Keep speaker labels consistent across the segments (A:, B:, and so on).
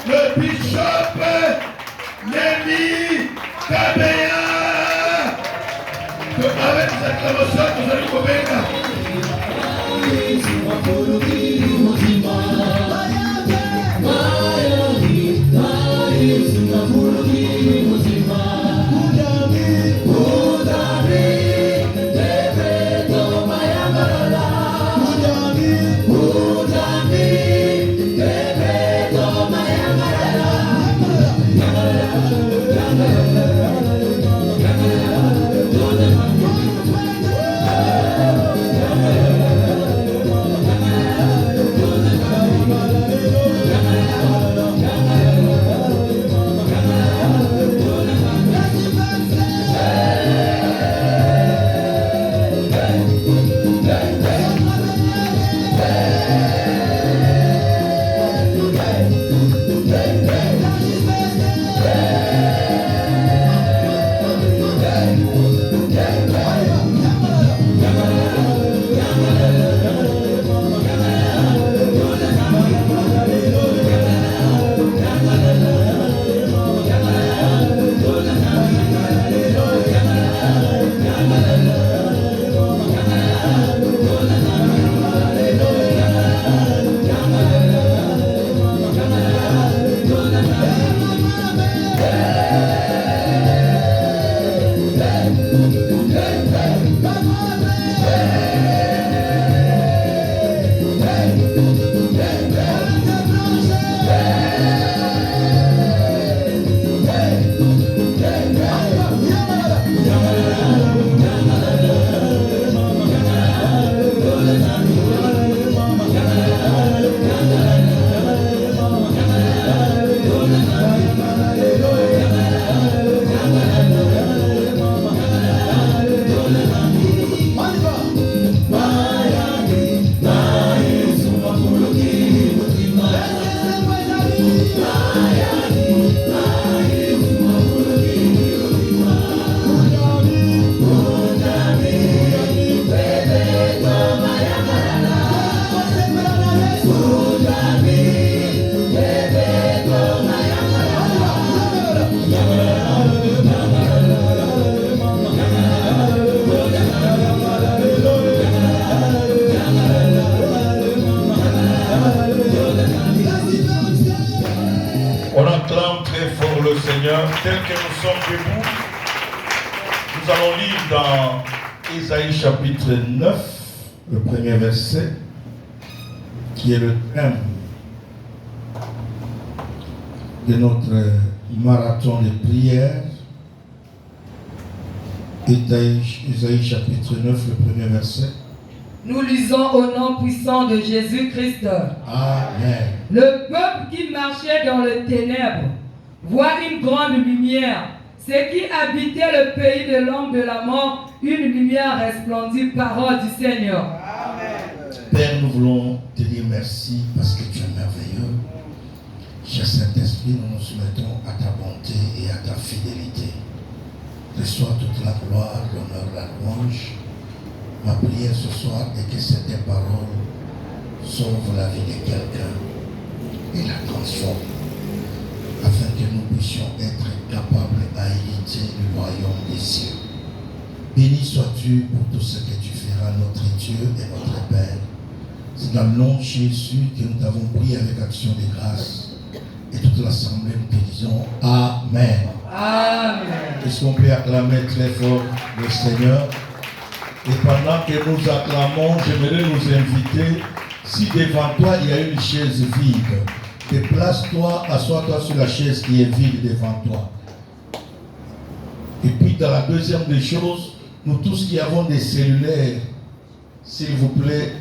A: le bishop Nelly Kabeya. Avec cette acclamation, nous allons convaincre. Tel que nous sommes debout, nous allons lire dans Ésaïe chapitre 9, le premier verset, qui est le thème de notre marathon de prière. Ésaïe chapitre 9, le premier verset.
B: Nous lisons au nom puissant de Jésus-Christ.
A: Amen.
B: Le peuple qui marchait dans les ténèbres voit une grande lumière. Ceux qui habitaient le pays de l'homme de la mort, une lumière resplendit. Parole du Seigneur.
A: Amen. Père, nous voulons te dire merci parce que tu es merveilleux. Cher Saint-Esprit, nous nous soumettons à ta bonté et à ta fidélité. Reçois toute la gloire, l'honneur, la louange. Ma prière ce soir est que cette parole sauve la vie de quelqu'un et la transforme, afin que nous puissions être capables à hériter du royaume des cieux. Béni sois-tu pour tout ce que tu feras, notre Dieu et notre Père. C'est dans le nom de Jésus que nous t'avons prié avec action de grâce. Et toute l'assemblée, nous te disons Amen.
B: Amen.
A: Est-ce qu'on peut acclamer très fort le Seigneur? Et pendant que nous acclamons, j'aimerais nous inviter, si devant toi il y a une chaise vide, déplace-toi, assois-toi sur la chaise qui est vide devant toi. Et puis dans la deuxième des choses, nous tous qui avons des cellulaires, s'il vous plaît,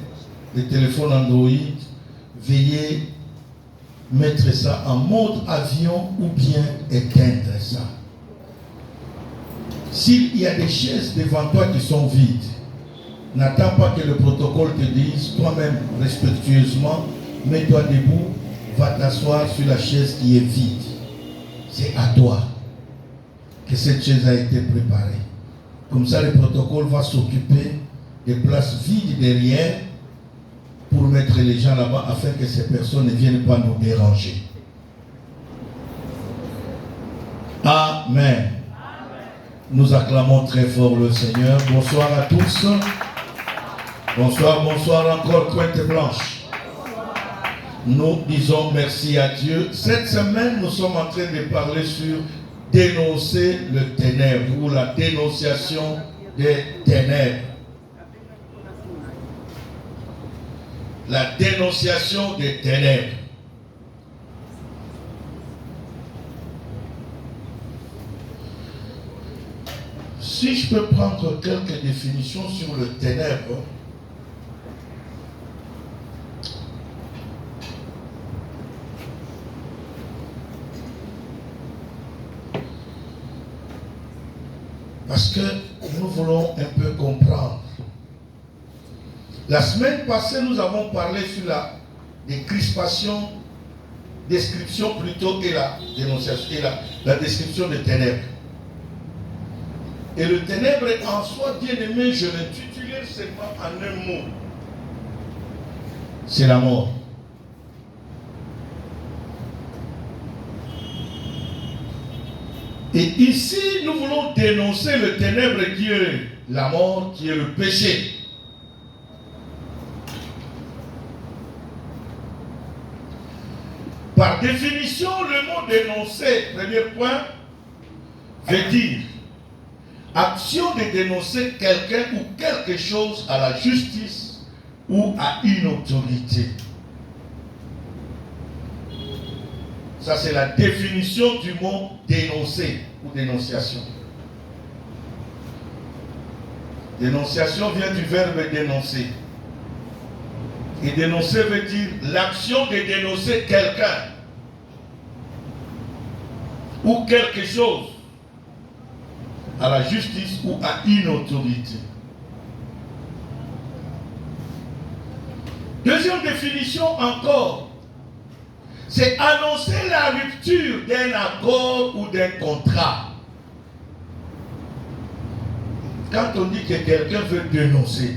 A: des téléphones Android, veuillez mettre ça en mode avion ou bien éteindre ça. S'il y a des chaises devant toi qui sont vides, n'attends pas que le protocole te dise, toi-même respectueusement, mets-toi debout, va t'asseoir sur la chaise qui est vide. C'est à toi que cette chaise a été préparée. Comme ça, le protocole va s'occuper des places vides derrière pour mettre les gens là-bas afin que ces personnes ne viennent pas nous déranger. Amen. Nous acclamons très fort le Seigneur. Bonsoir à tous. Bonsoir, bonsoir encore, Pointe Blanche. Nous disons merci à Dieu. Cette semaine, nous sommes en train de parler sur dénoncer le ténèbre ou la dénonciation des ténèbres. La dénonciation des ténèbres. Si je peux prendre quelques définitions sur le ténèbre, parce que nous voulons un peu comprendre. La semaine passée, nous avons parlé sur la décrispation, description plutôt, et la dénonciation, et la description des ténèbres. Et le ténèbre en soi, bien aimé, je l'intitulais seulement en un mot. C'est la mort. Et ici, nous voulons dénoncer le ténèbre qui est la mort, qui est le péché. Par définition, le mot dénoncer, premier point, veut dire action de dénoncer quelqu'un ou quelque chose à la justice ou à une autorité. Ça, c'est la définition du mot dénoncer ou dénonciation. Dénonciation vient du verbe dénoncer. Et dénoncer veut dire l'action de dénoncer quelqu'un ou quelque chose à la justice ou à une autorité. Deuxième définition encore, c'est annoncer la rupture d'un accord ou d'un contrat. Quand on dit que quelqu'un veut dénoncer,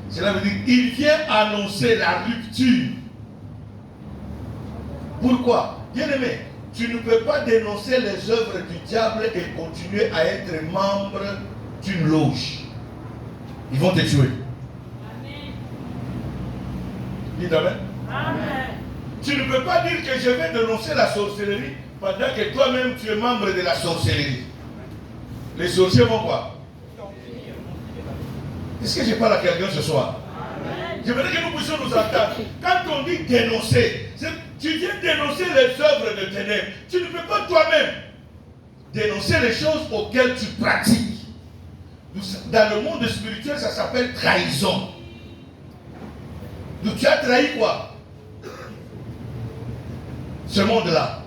A: cela veut dire qu'il vient annoncer la rupture. Pourquoi? Bien-aimé, tu ne peux pas dénoncer les œuvres du diable et continuer à être membre d'une loge. Ils vont te tuer. Amen. Dites Amen. Amen. Tu ne peux pas dire que je vais dénoncer la sorcellerie pendant que toi-même tu es membre de la sorcellerie. Les sorciers vont quoi? Est-ce que je parle à quelqu'un ce soir? Amen. Je voudrais que nous puissions nous entendre. Quand on dit dénoncer, tu viens dénoncer les œuvres de ténèbres. Tu ne peux pas toi-même dénoncer les choses auxquelles tu pratiques. Dans le monde spirituel, ça s'appelle trahison. Donc tu as trahi quoi? Ce monde-là.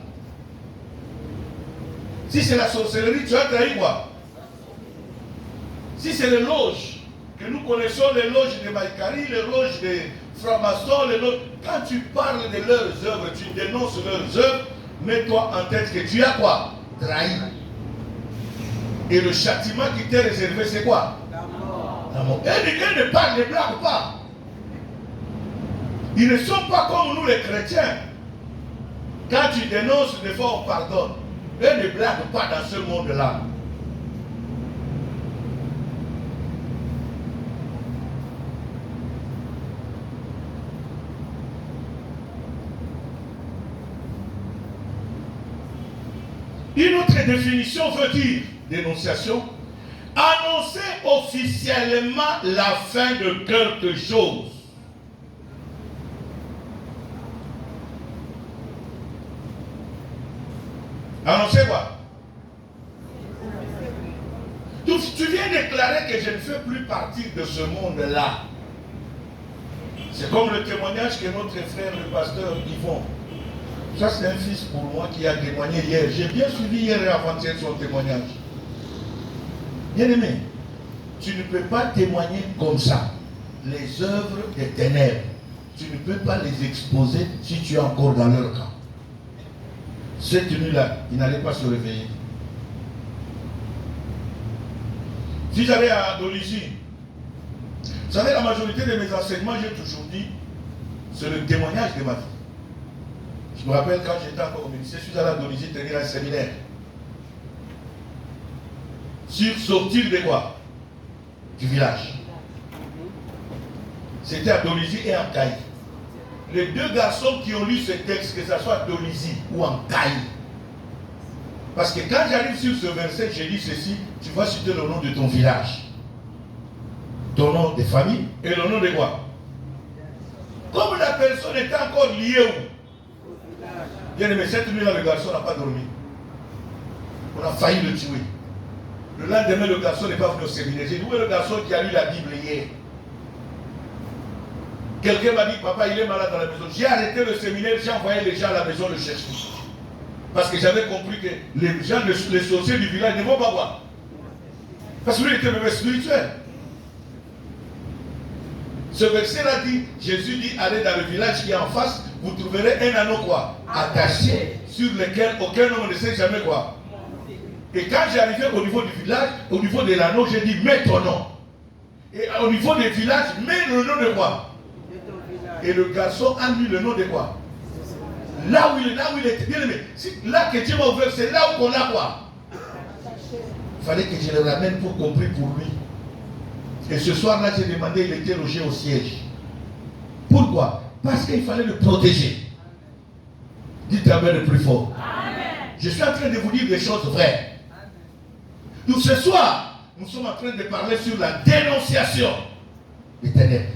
A: Si c'est la sorcellerie, tu as trahi quoi? Si c'est les loges, que nous connaissons les loges de Maïkari, les loges de francs-maçons, les loges, quand tu parles de leurs œuvres, tu dénonces leurs œuvres, mets-toi en tête que tu as quoi? Trahi. Et le châtiment qui t'est réservé, c'est quoi? La mort. La mort. Et ne parle, ne blague pas. Ils ne sont pas comme nous les chrétiens. Quand tu dénonces, des fois on pardonne. Eux ne blaguent pas dans ce monde-là. Une autre définition veut dire, dénonciation, annoncer officiellement la fin de quelque chose. Annoncer quoi? Tu viens déclarer que je ne fais plus partie de ce monde-là. C'est comme le témoignage que notre frère, le pasteur Yvon. Ça, c'est un fils pour moi qui a témoigné hier. J'ai bien suivi hier et avant-hier son témoignage. Bien aimé, tu ne peux pas témoigner comme ça. Les œuvres des ténèbres, tu ne peux pas les exposer si tu es encore dans leur camp. Cette nuit-là, il n'allait pas se réveiller. Si j'allais à Dolisie, vous savez, la majorité de mes enseignements, j'ai toujours dit, c'est le témoignage de ma vie. Je me rappelle quand j'étais encore au ministère, je suis allé à Dolisie tenir un séminaire. sur sortir de quoi? Du village. C'était à Dolisie et en Caï. Les deux garçons qui ont lu ce texte, que ce soit à Dolisie ou en Caï. Parce que quand j'arrive sur ce verset, j'ai dit ceci, tu vas citer le nom de ton village, ton nom de famille et le nom de quoi? Comme la personne était encore liée où? Bien aimé, cette nuit-là, le garçon n'a pas dormi. On a failli le tuer. Le lendemain, le garçon n'est pas venu au séminaire. J'ai dit, où est le garçon qui a lu la Bible hier? Quelqu'un m'a dit, papa, il est malade dans la maison. J'ai arrêté le séminaire, j'ai envoyé les gens à la maison le chercher. Parce que j'avais compris que les gens, les sorciers du village ne vont pas voir. Parce que lui, il était même spirituel. Ce verset-là dit, Jésus dit, allez dans le village qui est en face, vous trouverez un anneau quoi? Attaché, sur lequel aucun homme ne sait jamais quoi. Et quand j'arrivais au niveau du village, au niveau de l'anneau, j'ai dit, mets ton nom. Et au niveau des villages, mets le nom de quoi? Et le garçon a mis le nom de quoi? Là où il était. Bien aimé, là que Dieu m'a ouvert, c'est là où on a quoi? Il fallait que je le ramène pour compris pour lui. Et ce soir-là, j'ai demandé, il était logé au siège. Pourquoi? Parce qu'il fallait le protéger. Dites Amen le plus fort. Amen. Je suis en train de vous dire des choses vraies. Donc ce soir, nous sommes en train de parler sur la dénonciation des ténèbres.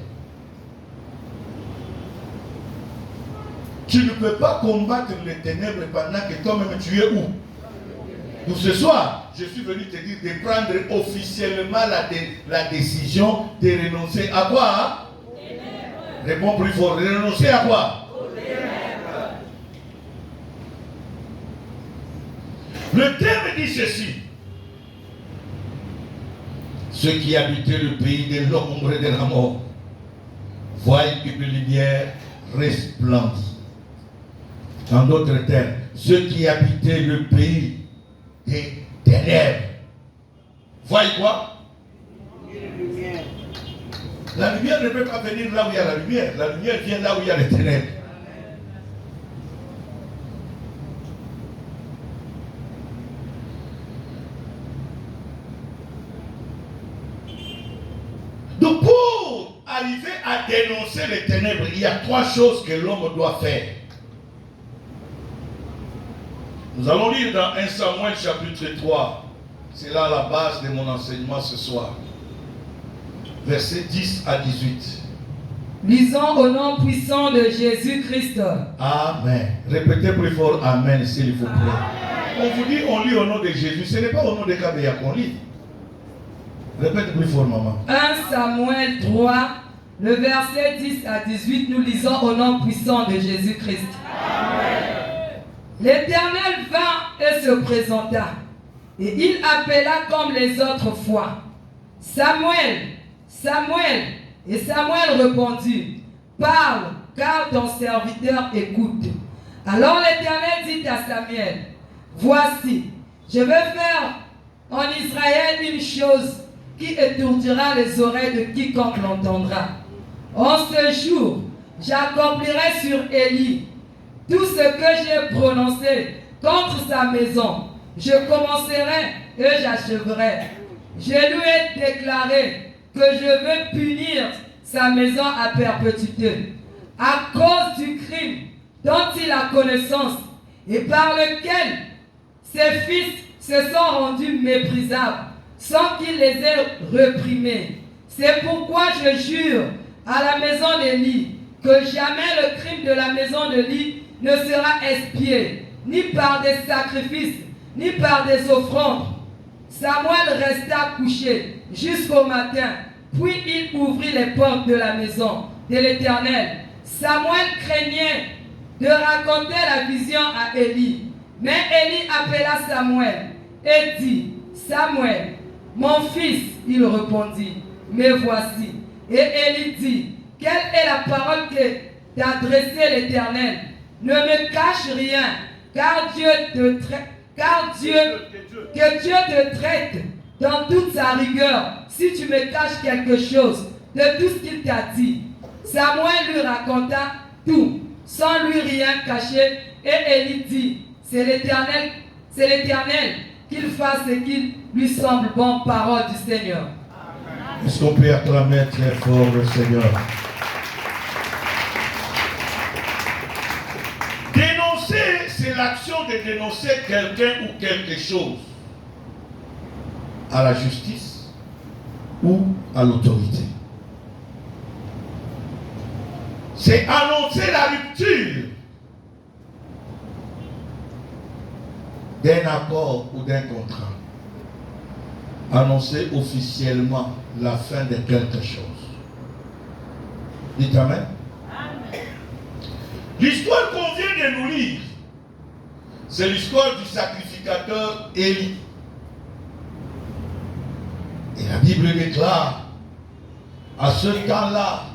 A: Tu ne peux pas combattre les ténèbres pendant que toi-même tu es où? Donc ce soir, je suis venu te dire de prendre officiellement la décision de renoncer à quoi? Réponds plus fort. Renoncer à quoi? Le thème dit ceci. Ceux qui habitaient le pays de l'ombre et de la mort voient une lumière resplendie. En d'autres termes, ceux qui habitaient le pays des ténèbres voient quoi? La lumière ne peut pas venir là où il y a la lumière. La lumière vient là où il y a les ténèbres. Donc pour arriver à dénoncer les ténèbres, il y a trois choses que l'homme doit faire. Nous allons lire dans 1 Samuel chapitre 3. C'est là la base de mon enseignement ce soir. Versets 10 à 18.
B: Lisons au nom puissant de Jésus-Christ.
A: Amen. Répétez plus fort Amen s'il vous plaît. On vous dit on lit au nom de Jésus. Ce n'est pas au nom de Kabéa qu'on lit. Répète plus fort maman.
B: 1 Samuel 3, le verset 10 à 18, nous lisons au nom puissant de Jésus-Christ. L'Éternel vint et se présenta, et il appela comme les autres fois. Samuel, Samuel. Et Samuel répondit, parle, car ton serviteur écoute. Alors l'Éternel dit à Samuel, voici, je vais faire en Israël une chose qui étourdira les oreilles de quiconque l'entendra. En ce jour, j'accomplirai sur Élie tout ce que j'ai prononcé contre sa maison. Je commencerai et j'achèverai. Je lui ai déclaré que je veux punir sa maison à perpétuité à cause du crime dont il a connaissance et par lequel ses fils se sont rendus méprisables sans qu'il les ait réprimés. C'est pourquoi je jure à la maison d'Élie que jamais le crime de la maison d'Élie ne sera expié, ni par des sacrifices, ni par des offrandes. Samuel resta couché jusqu'au matin, puis il ouvrit les portes de la maison de l'Éternel. Samuel craignait de raconter la vision à Élie, mais Élie appela Samuel et dit, Samuel, mon fils, il répondit, me voici. Et Élie dit, quelle est la parole que t'a adressée l'Éternel? Ne me cache rien, car Dieu te traite dans toute sa rigueur si tu me caches quelque chose de tout ce qu'il t'a dit. Samuel lui raconta tout, sans lui rien cacher, et Élie dit, c'est l'Éternel qu'il fasse ce qui lui semble bon, parole du Seigneur.
A: Est-ce qu'on peut acclamer très fort le Seigneur? Dénoncer, c'est l'action de dénoncer quelqu'un ou quelque chose à la justice ou à l'autorité. C'est annoncer la rupture d'un accord ou d'un contrat. Annoncer officiellement la fin de quelque chose. Dites Amen. Amen. L'histoire qu'on vient de nous lire, c'est l'histoire du sacrificateur Élie. Et la Bible déclare, à ce temps-là,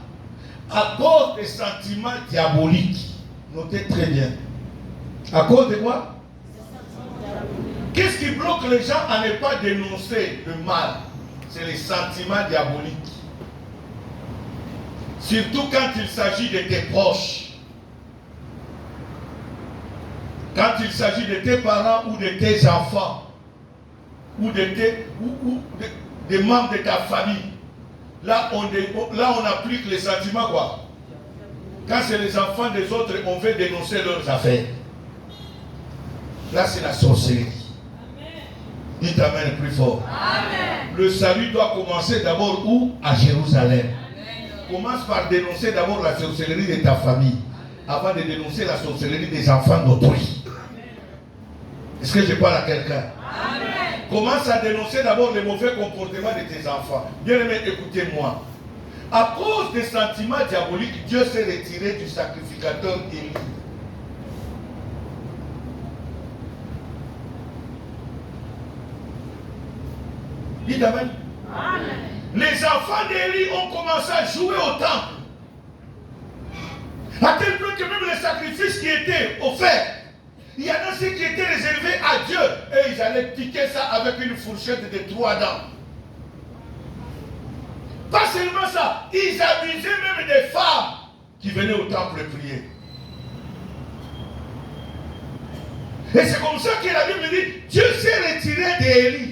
A: à cause des sentiments diaboliques, notez très bien, à cause de quoi? Qu'est-ce qui bloque les gens à ne pas dénoncer le mal? C'est les sentiments diaboliques. Surtout quand il s'agit de tes proches. Quand il s'agit de tes parents ou de tes enfants. Ou des membres de ta famille. Là, on applique les sentiments quoi? Quand c'est les enfants des autres, on veut dénoncer leurs affaires. Là, c'est la sorcellerie. Dites Amen plus fort. Amen. Le salut doit commencer d'abord où? À Jérusalem. Amen. Commence par dénoncer d'abord la sorcellerie de ta famille, avant de dénoncer la sorcellerie des enfants d'autrui. Est-ce que je parle à quelqu'un? Amen. Commence à dénoncer d'abord les mauvais comportements de tes enfants. Bien-aimés, écoutez-moi. À cause des sentiments diaboliques, Dieu s'est retiré du sacrificateur Élie. Dites Amen. Amen. Les enfants d'Élie ont commencé à jouer au temple. À tel point que même les sacrifices qui étaient offerts, il y en a ceux qui étaient réservés à Dieu. Et ils allaient piquer ça avec une fourchette de 3 dents. Pas seulement ça, ils abusaient même des femmes qui venaient au temple prier. Et c'est comme ça que la Bible dit, Dieu s'est retiré d'Élie.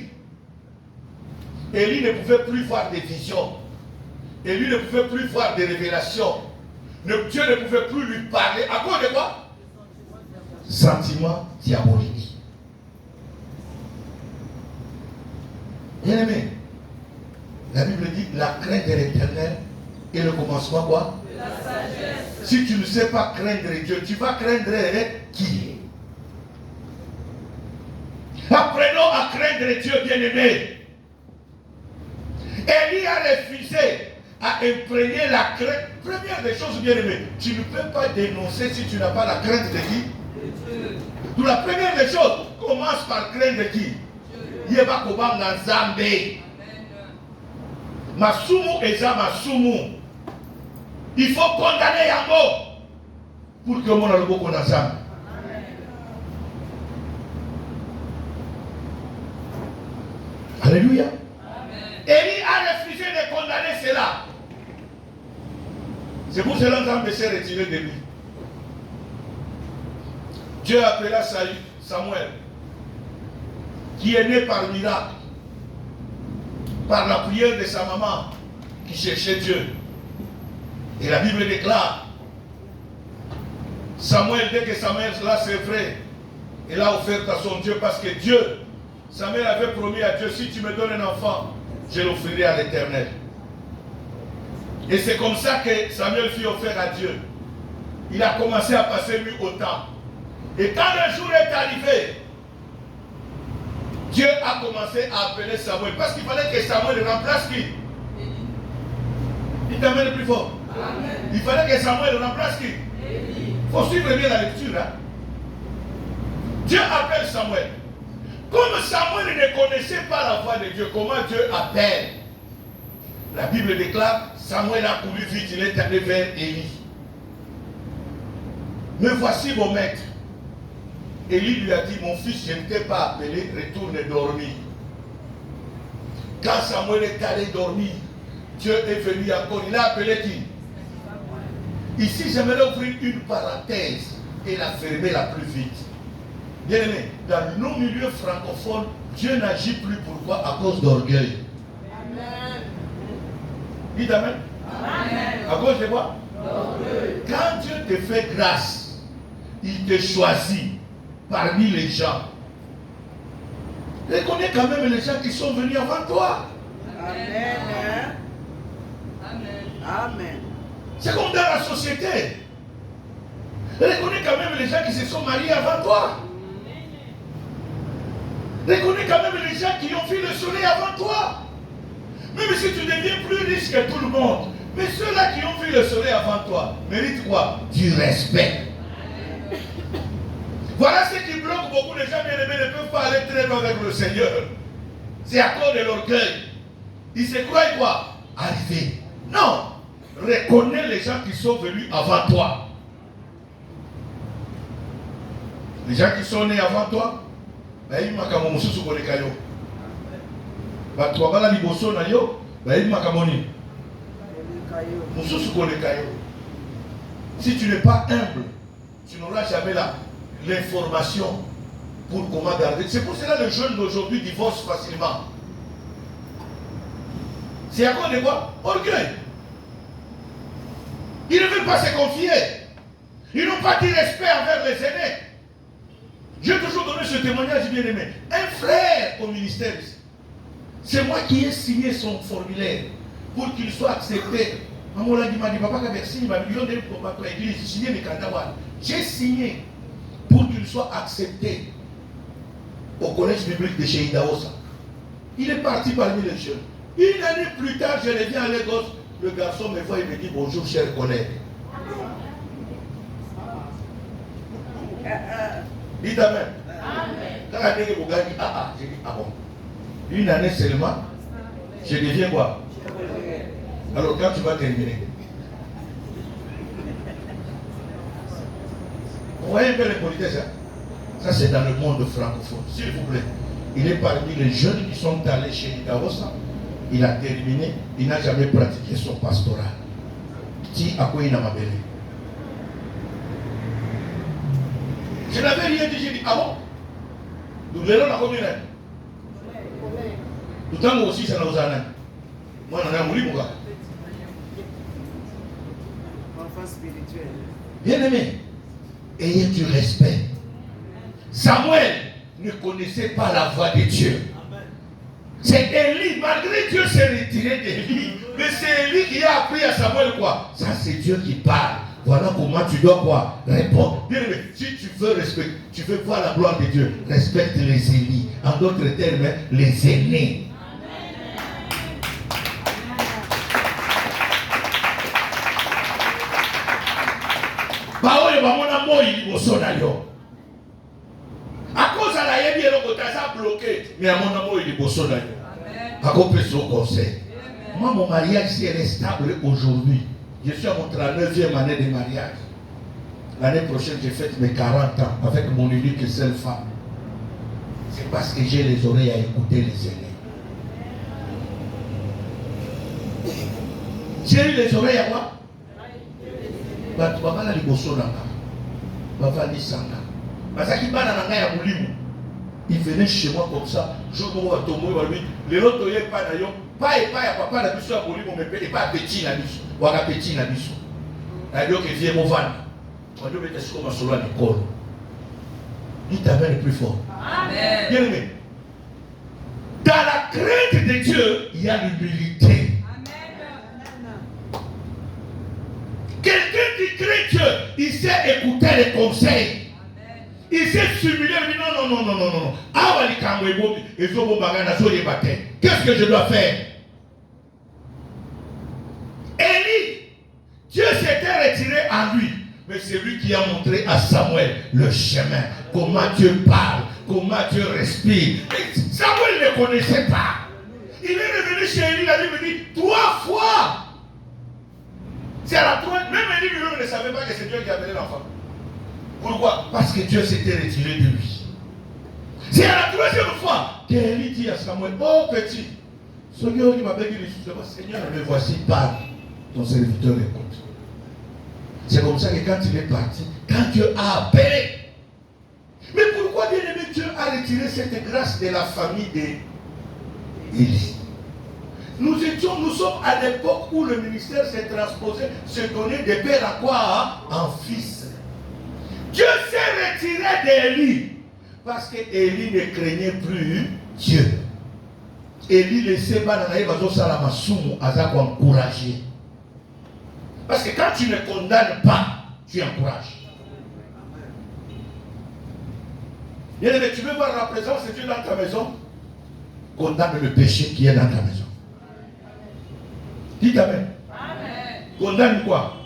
A: Élie ne pouvait plus voir des visions. Élie ne pouvait plus voir des révélations. Dieu ne pouvait plus lui parler. À cause de quoi? Sentiment diabolique. Bien-aimé, la Bible dit la crainte de l'Éternel est le commencement quoi? De la sagesse. Si tu ne sais pas craindre Dieu, tu vas craindre qui? Apprenons à craindre Dieu, bien-aimé. Élie a refusé à imprégner la crainte. Première des choses, bien aimé, tu ne peux pas dénoncer si tu n'as pas la crainte de qui? Donc la première des choses, commence par craindre qui? Yeba kobanga nzambe. Masumu eza masumu. Il faut condamner yango pour que mon algo qu'on ensemble. Alléluia. Élie a refusé de condamner cela. C'est pour cela que s'est retiré de lui. Dieu appela Samuel, qui est né par miracle, par la prière de sa maman, qui cherchait Dieu. Et la Bible déclare, Samuel, dès que Samuel là c'est vrai, il a offert à son Dieu, parce que Dieu, Samuel avait promis à Dieu, si tu me donnes un enfant, je l'offrirai à l'Éternel. Et c'est comme ça que Samuel fut offert à Dieu. Il a commencé à passer lui au temple. Et quand le jour est arrivé, Dieu a commencé à appeler Samuel. Parce qu'il fallait que Samuel remplace qui? Il t'amène plus fort. Amen. Il fallait que Samuel remplace qui? Il faut suivre bien la lecture. Hein? Dieu appelle Samuel. Comme Samuel ne connaissait pas la voix de Dieu, comment Dieu appelle? La Bible déclare, Samuel a couru vite, il est allé vers Élie. Me voici mon maître. Élie lui a dit, mon fils, je ne t'ai pas appelé, retourne dormir. Quand Samuel est allé dormir, Dieu est venu encore, il a appelé qui? Ici, j'aimerais ouvrir une parenthèse et la fermer la plus vite. Bien aimé, dans nos milieux francophones, Dieu n'agit plus pourquoi? À cause d'orgueil. Amen. Dites Amen. Amen. À cause de quoi? D'orgueil. Quand Dieu te fait grâce, il te choisit parmi les gens. Reconnais quand même les gens qui sont venus avant toi.
C: Amen. Amen. Amen.
A: C'est comme dans la société. Reconnais quand même les gens qui se sont mariés avant toi. Reconnais quand même les gens qui ont vu le soleil avant toi. Même si tu deviens plus riche que tout le monde. Mais ceux-là qui ont vu le soleil avant toi méritent quoi? Du respect. Voilà ce qui bloque beaucoup de gens bien-aimés ne peuvent pas aller très loin avec le Seigneur. C'est à cause de l'orgueil. Ils se croient quoi? Arriver. Non. Reconnais les gens qui sont venus avant toi. Les gens qui sont nés avant toi, ils makamu mususu koleka yo. Batu abala liboso na yo, ils makamoni. Mususu koleka yo. Si tu n'es pas humble, tu n'auras jamais l'information pour comment garder. C'est pour cela que les jeunes d'aujourd'hui divorcent facilement. C'est à cause de quoi? Orgueil. Ils ne veulent pas se confier. Ils n'ont pas de respect envers les aînés. J'ai toujours donné ce témoignage bien aimé. Un frère au ministère, c'est moi qui ai signé son formulaire pour qu'il soit accepté. J'ai signé pour qu'il soit accepté au collège biblique de chez Idaosa. Il est parti parmi les jeunes. Une année plus tard, je reviens à Lagos. Le garçon me voit et me dit bonjour, cher collègue. Dites Amen. Quand j'ai dit ah bon. Une année seulement, je deviens quoi? Alors quand tu vas terminer, vous voyez un peu les politesses, hein? Ça c'est dans le monde francophone. S'il vous plaît, il est parmi les jeunes qui sont allés chez Idaosa. Il a terminé, il n'a jamais pratiqué son pastoral. Ti à quoi il a m'appelé? Je n'avais rien dit, j'ai dit, ah bon? Nous verrons la commune. Tout le temps aussi, ça nous a dit. Moi, on a mouru, mon gars.
C: Enfant spirituel.
A: Bien aimé, ayez du respect. Samuel ne connaissait pas la voix de Dieu. C'est Élie, malgré Dieu s'est retiré d'Élie. Mais c'est Élie qui a appris à Samuel quoi? Ça c'est Dieu qui parle. Voilà comment tu dois quoi? Répondre. Bien aimé, si tu veux respecter, tu veux voir la gloire de Dieu, respecte les Élis. En d'autres termes, les aînés. À cause de la yébi, elle a bloqué. Mais à mon amour, il est bossé d'ailleurs. À cause de son conseil. Moi, mon mariage, si elle est stable aujourd'hui, je suis à mon 39e année de mariage. L'année prochaine, j'ai fait mes 40 ans avec mon unique et seule femme. C'est parce que j'ai les oreilles à écouter les aînés. J'ai eu les oreilles à quoi? Baba la liboso nanga. Baba ni sanga. Parce qu'il bana nanga ya mulimu. Il venait chez moi comme ça. Je vois tomber par lui. Les autres y pas d'ailleurs. Pas et pas papa la biso à mulimu mais pas petit la biso. Waka petit la biso. Alors que vient mon van. On doit mettre ce comme solo à l'école. Il t'amène le plus fort. Amen. Bien aimé. Dans la crainte de Dieu, il y a l'humilité. Quelqu'un qui craint Dieu, il sait écouter les conseils. Amen. Il sait simuler, il dit non. Qu'est-ce que je dois faire? Élie, Dieu s'était retiré à lui. Mais c'est lui qui a montré à Samuel le chemin. Comment Dieu parle, comment Dieu respire. Et Samuel ne connaissait pas. Il est revenu chez Élie, la Bible dit 3 fois. C'est à la troisième, même Élie lui-même ne savait pas que c'est Dieu qui appelait l'enfant. Pourquoi? Parce que Dieu s'était retiré de lui. C'est à la 3e fois qu'Élie dit à Samuel, oh petit, Seigneur qui m'appelle, Seigneur, me voici, parle. Ton serviteur écoute. C'est comme ça que quand il est parti, quand Dieu a appelé, mais pourquoi bien-aimé, Dieu a retiré cette grâce de la famille d'Élie. Nous sommes à l'époque où le ministère s'est transposé, se donnait de père à quoi? En fils. Dieu s'est retiré d'Élie parce que Élie ne craignait plus Dieu. Élie laissait Bananaï Bazosala Masumu Azak encourager. Parce que quand tu ne condamnes pas, tu encourages. Bien aimé, tu veux voir la présence de Dieu dans ta maison? Condamne le péché qui est dans ta maison. Dites Amen. Amen. Condamne quoi?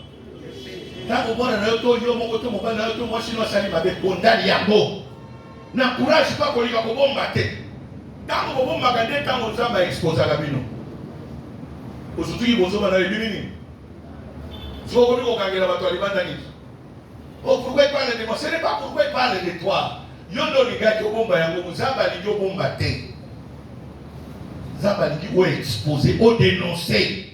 A: N'encourage pas qu'on lui a bombarder. Tant qu'on va regarder, tant qu'on va exposer à la bino. Aujourd'hui, il faut aller luminer. Si on veut qu'on gagne la bataille, il va gagner. Oh, pourquoi il parle de moi? Ce n'est pas pourquoi il parle de toi. Yondo les gars qui ont bombardé, Zamba les ont bombardé. Zamba les ont exposé, ont dénoncé.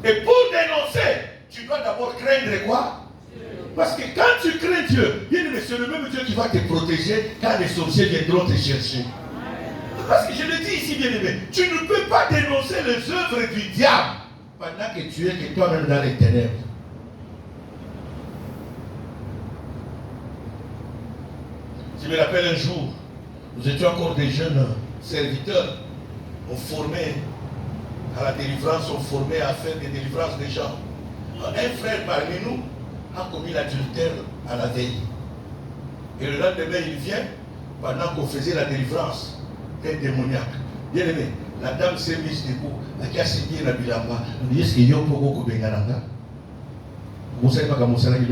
A: Et pour dénoncer, tu dois d'abord craindre quoi? Parce que quand tu crains Dieu, c'est le même Dieu qui va te protéger quand les sorciers viendront te chercher. Parce que je le dis ici, bien aimé, tu ne peux pas dénoncer les œuvres du diable pendant que tu es que toi-même dans les ténèbres. Je me rappelle un jour, nous étions encore des jeunes serviteurs, on formait à la délivrance, on formait à faire des délivrances des gens. Un frère parmi nous a commis l'adultère à la veille. Et le lendemain, il vient, pendant qu'on faisait la délivrance, un démoniaque. Bien aimé, la dame s'est mise debout. Elle a signé la bilamba. On dit, est-ce qu'il y a un peu de bengalanga? Vous ne savez pas comment ça l'a dit.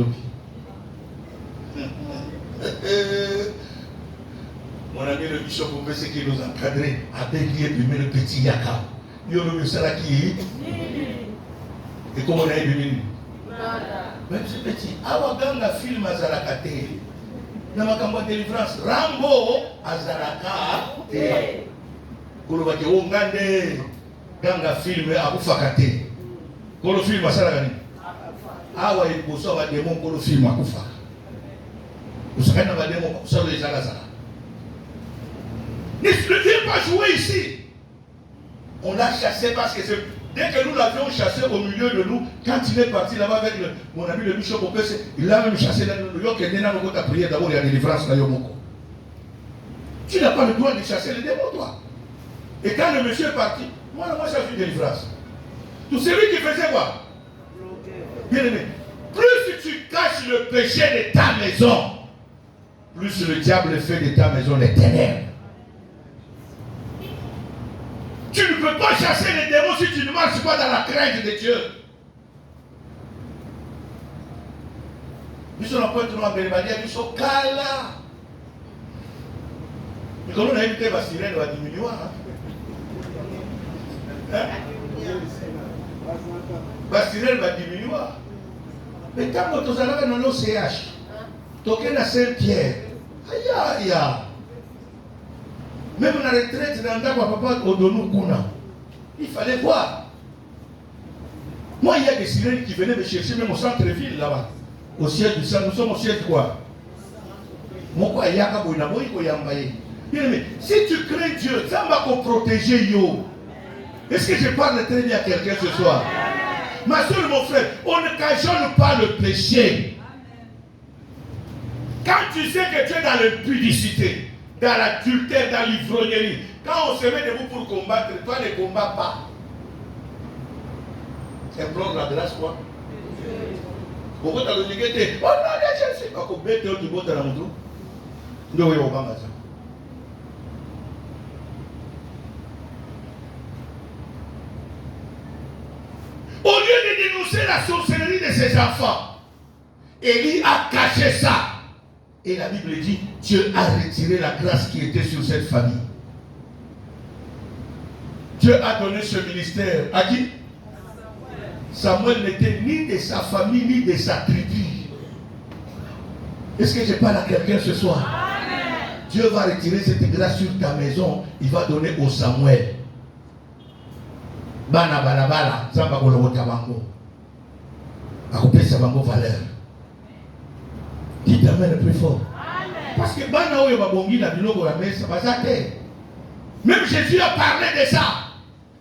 A: Mon ami le bishop, on veut ce qui nous encadrait avec lui et le petit yaka. Il y a le salaki. Et comment on a eu même ce petit, Awaganga film Azaraka Te. Namakamba délivrance. Rambo Azaraka Te. Kolobaki Ongande Ganga film Akufaka Te. Kolo film Azaraka ni. Awa ikoso wa démon kolo film Akufaka. Usakana wa démon sur les Alazara. Ne viens pas jouer ici. On l'a chassé parce que dès que nous l'avions chassé au milieu de nous, quand il est parti là-bas avec mon ami le bishop, il l'a même chassé dans le York et dans ta prière d'abord il y a la délivrance dans Yomoko. Tu n'as pas le droit de chasser les démons, toi. Et quand le monsieur est parti, moi j'ai vu délivrance. Tout celui qui faisait quoi? Bien aimé, plus tu caches le péché de ta maison, plus le diable fait de ta maison les ténèbres. Tu ne peux pas chasser les démons si tu ne marches pas dans la crainte de Dieu. Nous sommes en point de nous en Bénébadia, nous sommes cala. Mais quand on a évité la sirène, on va diminuer. La sirène va diminuer. Mais quand on a dans l'OCH, toqué la Saint-Pierre, aïe aïe aïe. Même dans la retraite, dans le papa Odonou Kuna, il fallait voir. Moi, il y a des sirènes qui venaient me chercher, même au centre-ville, là-bas. Au siège du centre, nous sommes au siège quoi? Bien aimé, si tu crains Dieu, ça va protéger yo. Est-ce que je parle très bien à quelqu'un ce soir? Ma soeur, mon frère, on ne cajonne pas le péché. Quand tu sais que tu es dans l'impudicité, dans l'adultère, dans l'ivrognerie, quand on se met debout pour combattre, toi ne combats pas. Implore la grâce quoi? Pourquoi tu as le négatif? Oh non, je sais pas comment tu as le dans mon trou. Non, oui, on va mettre ça. Au lieu de dénoncer la sorcellerie de ses enfants, Élie a caché ça. Et la Bible dit, Dieu a retiré la grâce qui était sur cette famille. Dieu a donné ce ministère à qui? Samuel n'était ni de sa famille, ni de sa tribu. Est-ce que je parle à quelqu'un ce soir? Amen. Dieu va retirer cette grâce sur ta maison. Il va donner au Samuel. Bana bala bala, samba kolo tabango. Akopesa bango valeur. Dites Amen le plus fort. Amen. Parce que même Jésus a parlé de ça.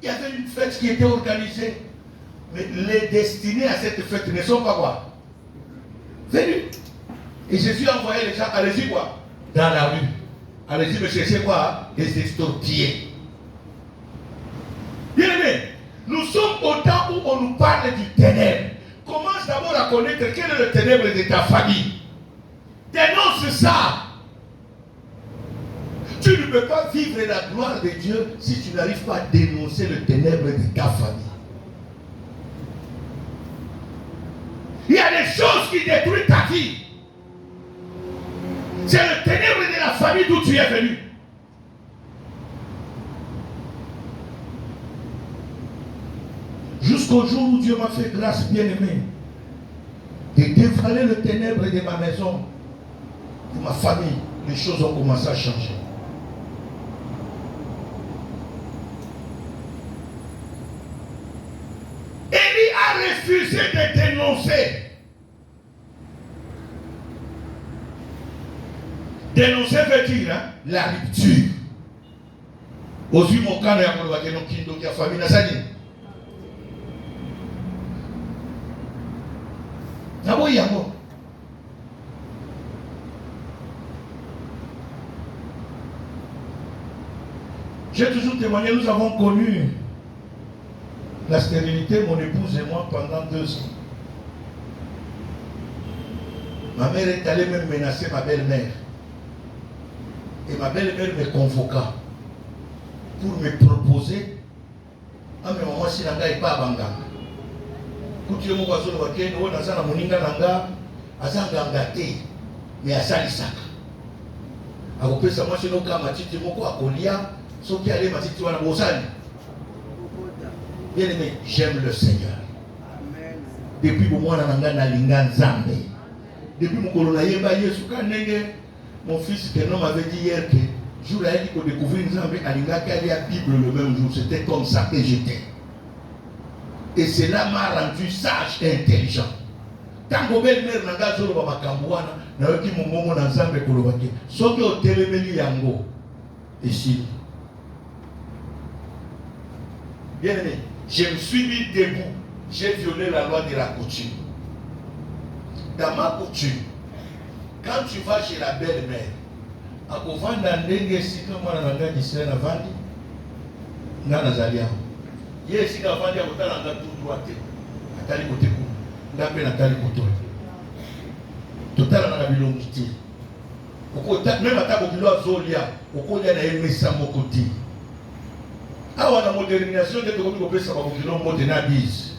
A: Il y avait une fête qui était organisée. Mais les destinés à cette fête ne sont pas quoi? Venus. Et Jésus a envoyé les gens, allez-y quoi? Dans la rue. Allez-y me chercher quoi? Des extorqués. Bien aimé, nous sommes au temps où on nous parle du ténèbre. Commence d'abord à connaître quel est le ténèbre de ta famille. Dénonce ça. Tu ne peux pas vivre la gloire de Dieu si tu n'arrives pas à dénoncer le ténèbre de ta famille. Il y a des choses qui détruisent ta vie. C'est le ténèbre de la famille d'où tu es venu. Jusqu'au jour où Dieu m'a fait grâce, bien-aimé, de dévaler le ténèbre de ma maison, de ma famille, les choses ont commencé à changer. Élie a refusé de dénoncer. Dénoncer veut dire hein, la rupture. Aujourd'hui, mon cas, il y a une famille. J'ai toujours témoigné, nous avons connu la stérilité, mon épouse et moi, pendant 2 ans. Ma mère est allée même menacer ma belle-mère. Et ma belle-mère me convoqua pour me proposer. Ah, mais maman, si l'anga n'est pas à Banga. Quand tu es mon voisin, tu es dans moninga nanga, azanga te, mais à salisaka. A repris ça, moi, chez nous, quand tu es mon quoi, à Kolia, ce qui allait, ma titi, à la Bosani. Bien aimé, j'aime le Seigneur. Amen. Depuis que moi, je suis depuis mon colonaïe, mon fils, que l'homme m'avait dit hier que je voulais dire qu'on découvrait une Zambie à l'Inga qui allait la Bible le même jour. C'était comme ça que j'étais. Et cela m'a rendu sage et intelligent. Tant que belle-mère n'a pas joué à Makambouana, n'a pas dit mon moment dans Zambie Kolobaki. Sauf que au téléméli yango. Ici. Bien aimé, je me suis mis debout. J'ai violé la loi de la coutume. Dans ma coutume, quand tu vas chez la belle-mère, à Kovanda Ndenge, si tu as un gars qui s'est lavandi, Nanazalia. Hier, si tu as vendu à Kotala, tout droit, à Tali Kotekou, Napé Natali Koto. Total, on a la bilongité. Même à Tabokilo Zolia, au côté de la MSA Mokoti. Ah, on a la modernisation de Tokopé Sabokilo Motenabis.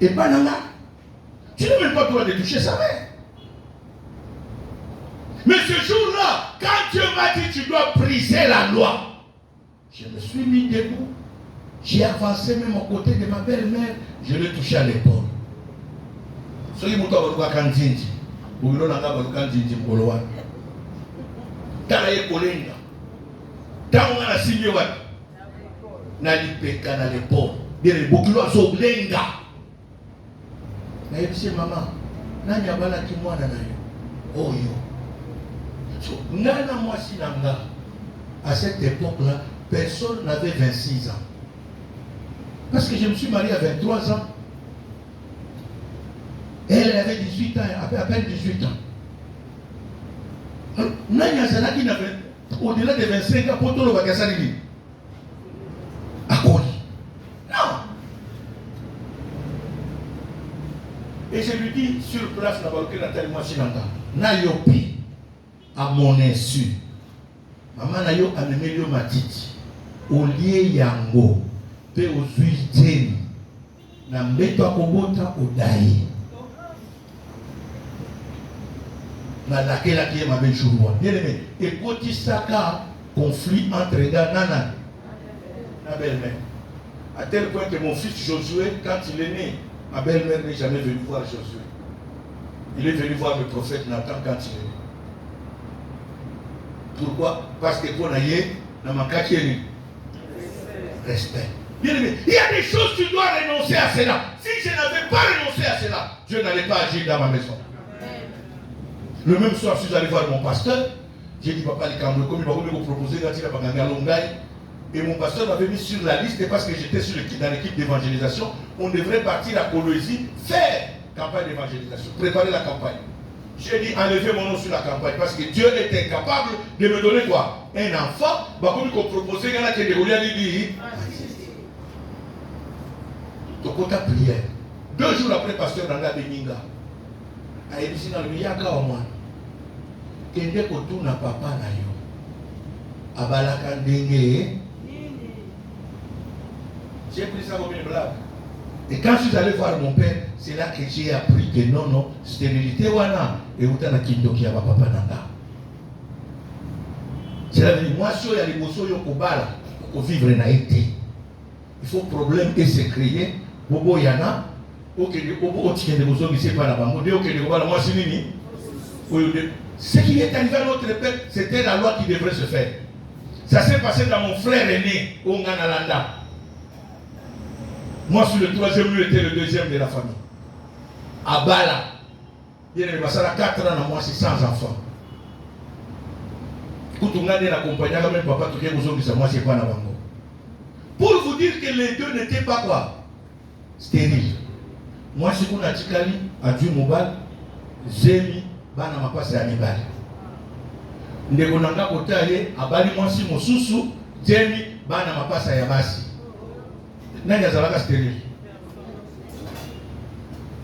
A: Et pas là. Tu n'as même pas le droit de toucher sa mère. Mais ce jour-là, quand Dieu m'a dit tu dois briser la loi, je me suis mis debout. J'ai avancé même aux côtés de ma belle-mère. Je l'ai touché à l'épaule. Soyez mon tour à Kandinji. Vous voulez n'a pas Kandinji Moloan. Kalaye Kolenga. Tant on a signé what? Nalipeka na l'épaule. Bien les bouclos à Zoglenga. Na yebise maman. Nani abala ki mwana na yo. Oh yo. Nana moi si nanga. À cette époque-là, personne n'avait 26 ans. Parce que je me suis marié à 23 ans. Et elle avait 18 ans, à peine 18 ans. Nanya Zanaki n'avait au-delà de 25 ans pour tout le Bagassani. À quoi? Non. Et je lui dis sur place, Nathalie Mwachinanga, Nayopi, à mon insu, maman Nayo a nommé le matiti, au lieu yango, pe aux huiles, na mbeto akobota odai. Na laquelle qui est ma belle journée. Bien aimé, et quand il s'accorde conflit entre gars, nana, ma belle-mère. À tel point que mon fils Josué, quand il est né, ma belle-mère n'est jamais venue voir Josué. Il est venu voir le prophète Nathan quand il est né. Pourquoi? Parce que pour naïe, dans ma quatrième, respect. Bien aimé, il y a des choses que tu dois renoncer à cela. Si je n'avais pas renoncé à cela, je n'allais pas agir dans ma maison. Le même soir, je suis allé voir mon pasteur. J'ai dit, papa, les Camerounais, comme il m'a proposé et mon pasteur m'avait mis sur la liste, et parce que j'étais dans l'équipe d'évangélisation, on devrait partir à Colosie, faire campagne d'évangélisation, préparer la campagne. J'ai dit, enlevez mon nom sur la campagne, parce que Dieu est incapable de me donner quoi? Un enfant, comme il m'a proposé, il y en a qui déroulé à l'île. Donc, on a prié. 2 jours après, pasteur Nanga Beninga, a dit, dans le Yaka au moins, kende kotuna papa na yo abalaka ndenge. J'ai pris ça comme une blague. Et quand je suis allé voir mon père, c'est là que j'ai appris que non, stérilité wana et utana kindoki ya papa nanga. C'est la vie. Moi, si il y a les mosso yo kobala pour vivre na été. Il faut problème et se créer. Bobo yana, ok, bobo otikende bozo qui c'est pas la bango. De ok, de kobala moi c'est nini. Ce qui est arrivé à notre père, c'était la loi qui devrait se faire. Ça s'est passé dans mon frère aîné, au Nganalanda. Moi, je suis le 3e, lui était le 2e de la famille. À Bala. Il y a 4 ans, moi, c'est 100 enfants. Quand on a accompagné, même papa, tout le moi, c'est pas la bango. Pour vous dire que les deux n'étaient pas quoi? Stériles. Moi, je suis à Tikali, à Djumobal, Zémi, bana mapasa ya mibali. Ndeko nanga kotaye abali mwasi mosusu Jemi bana mapasa ya basi. Nani azalaka stérile?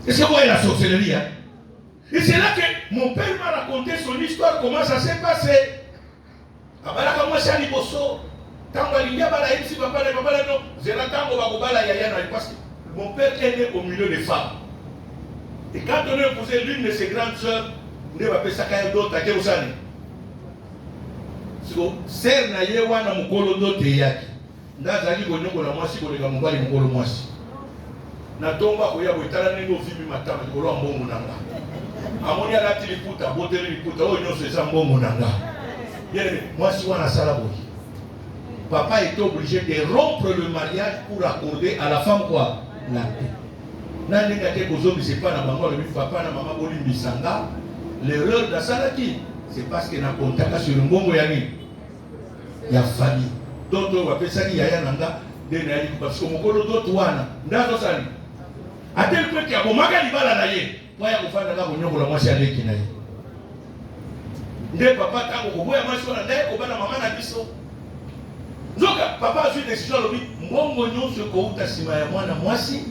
A: Est-ce que vous voyez la sorcellerie? Et c'est là que mon père m'a raconté son histoire, comment ça s'est passé. Abalaka mwasi ali boso. Tango alingia bala ici papa no. Zela tango bakobala yaya na parce que mon père est né au milieu des femmes. Et quand on a épousé l'une de ses grandes sœurs, ne va pas s'accueillir d'autres à Kéousani. Sœur na ye wana mukolo dote yaki. Ndazali konyoko na mwasi koleka mobali mukolo mwasi. Na tomba koya boitala neno vibi matama kolo mbongo nanga. Amoni alati liputa, boteli liputa, oyo nyonso eza mbongo nanga. Yele mwasi wana sala boyi. Papa est obligé de rompre le mariage pour accorder à la femme quoi? La paix. Nani ngate kozobi c'est pas na bango le papa na maman boli bisanga. L'erreur de Salaki, c'est parce qu'il n'a contact sur le mbongo yani. Il y a famille. D'autres on appelle ça qui yaya nanga denali parce que mokolo d'autres wana ndazo sali. À tel point qu'il y a bon magali bala na ye. Poya kufanya kama nyongo la mwasi aleki na ye. Nde papa tango koboya mwasi wana ndaye kobana mama na biso. Zoka papa a fait décision lobi mbongo nyonso ko uta sima ya mwana mwasi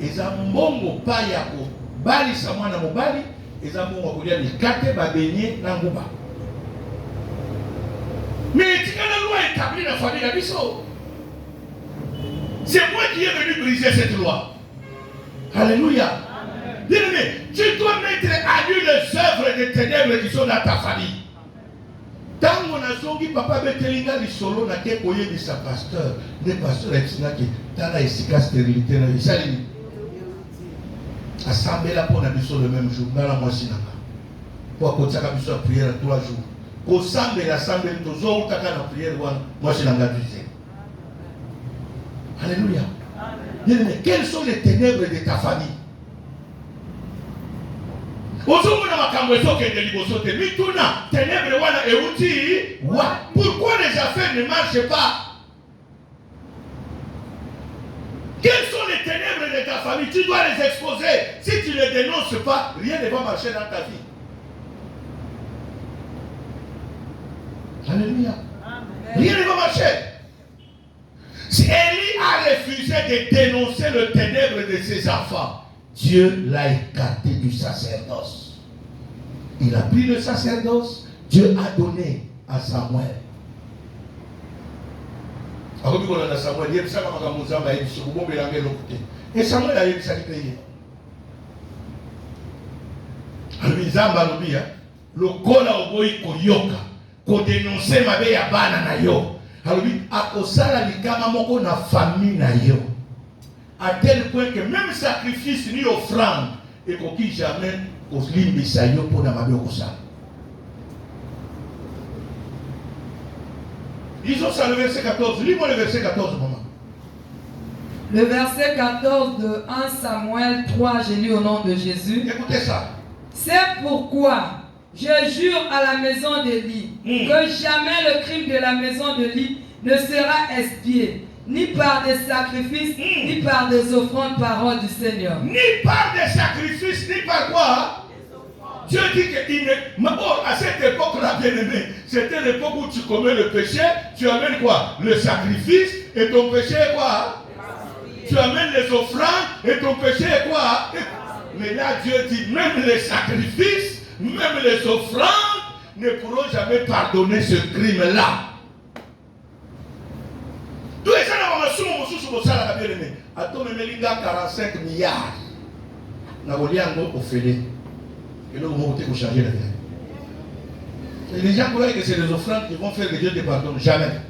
A: eza mbongo pa ya ko bali sa mwana mobali eza mbongo kolia likate ba benye na nguba. Mais tu as la loi établie dans la famille d'Abisso. C'est moi qui ai venu briser cette loi. Alléluia. Bien-aimé, tu dois mettre à nu les œuvres de ténèbres qui sont dans ta famille. Tant qu'on a zongi papa betelinga li solo na ke koye di sa pasteur, le pasteur exina ki tana esika stérilité na isali. Assemblée là pour na biso le même jour, dans la moitié nanga. Pour qu'on s'aka biso prière 3 jours. Ko sambe l'assemblée tozo utaka na prière wana moitié nanga disait. Alléluia. Bien-aimé, quelles sont les ténèbres de ta famille? Pourquoi les affaires ne marchent pas? Quelles sont les ténèbres de ta famille? Tu dois les exposer. Si tu ne les dénonces pas, rien ne va marcher dans ta vie. Alléluia. Rien ne va marcher. Si Élie a refusé de dénoncer le ténèbre de ses enfants, Dieu l'a écarté du sacerdoce. Il a pris le sacerdoce, Dieu a donné à Samuel. Et Samuel a eu ça qui payait. Le kola oboyi koyoka, ko dénoncer ma be ya bana na yo. Alobi akosala likama moko na famille na yo. À tel point que même sacrifice ni offrande et qu'on qui jamais au limbisa yo pour n'amabe okosa. Lisons ça le verset 14. Lis-moi le verset 14 maman.
B: Le verset 14 de 1 Samuel 3, j'ai lu au nom de Jésus.
A: Écoutez ça.
B: C'est pourquoi Je jure à la maison d'Élie que jamais le crime de la maison d'Élie ne sera expié, ni par des sacrifices, ni par des offrandes, parole du Seigneur.
A: Ni par des sacrifices, ni par quoi? Dieu dit que à cette époque-là, bien-aimé, c'était l'époque où tu commets le péché, tu amènes quoi? Le sacrifice, et ton péché est quoi? Tu amènes les offrandes, et ton péché est quoi? Mais là, Dieu dit, même les sacrifices, même les offrandes ne pourront jamais pardonner ce crime-là. Tous les gens ont bien-aimé. À ton 45 milliards. Au Fédé. Et là, vous avez changer la vie. Et les gens croient que c'est les offrandes qui vont faire que Dieu te pardonne. Jamais.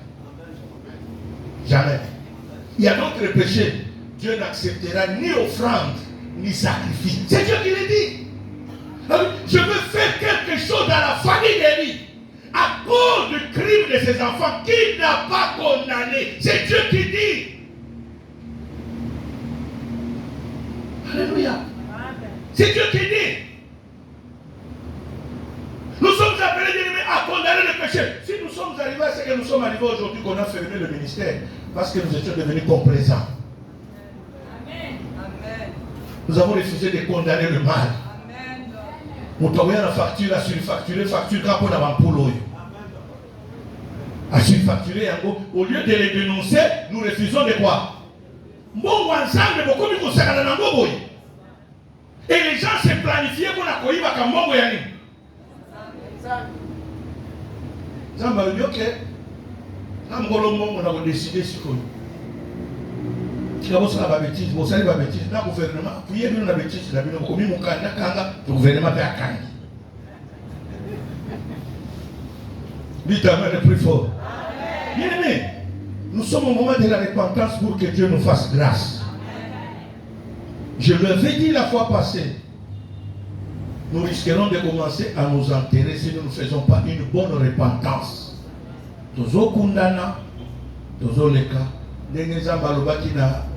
A: Jamais. Il y a d'autres péchés. Dieu n'acceptera ni offrande, ni sacrifice. C'est Dieu qui le dit. Je veux faire quelque chose dans la famille d'Élie. À cause du crime de ses enfants, qui n'a pas condamné. C'est Dieu qui dit. Alléluia. C'est Dieu qui dit. Nous sommes appelés à condamner le péché. Si nous sommes arrivés à ce que nous sommes arrivés aujourd'hui, qu'on a fermé le ministère, parce que nous étions devenus complaisants.
B: Amen. Amen.
A: Nous avons refusé de condamner le mal.
B: Amen.
A: Nous avons la facture, la surfacturé, facture quand on a un poule. À surfacturer, au lieu de les dénoncer, nous refusons de quoi? Bon, ensemble, beaucoup de choses. Et les gens se planifiaient pour la coïba comme bon. Zamba ok. On a décidé ce qu'on si vous avez des bêtises, vous savez des bêtises, dans le gouvernement, vous avez une bêtise, vous avez commis mon cas, le gouvernement fait à Kanye. Dites Amen le plus fort. Bien aimé, nous sommes au moment de la repentance pour que Dieu nous fasse grâce. Je l'avais dit la fois passée. Nous risquerons de commencer à nous enterrer si nous ne faisons pas une bonne repentance. Tozo Kundana, Tozo Leka,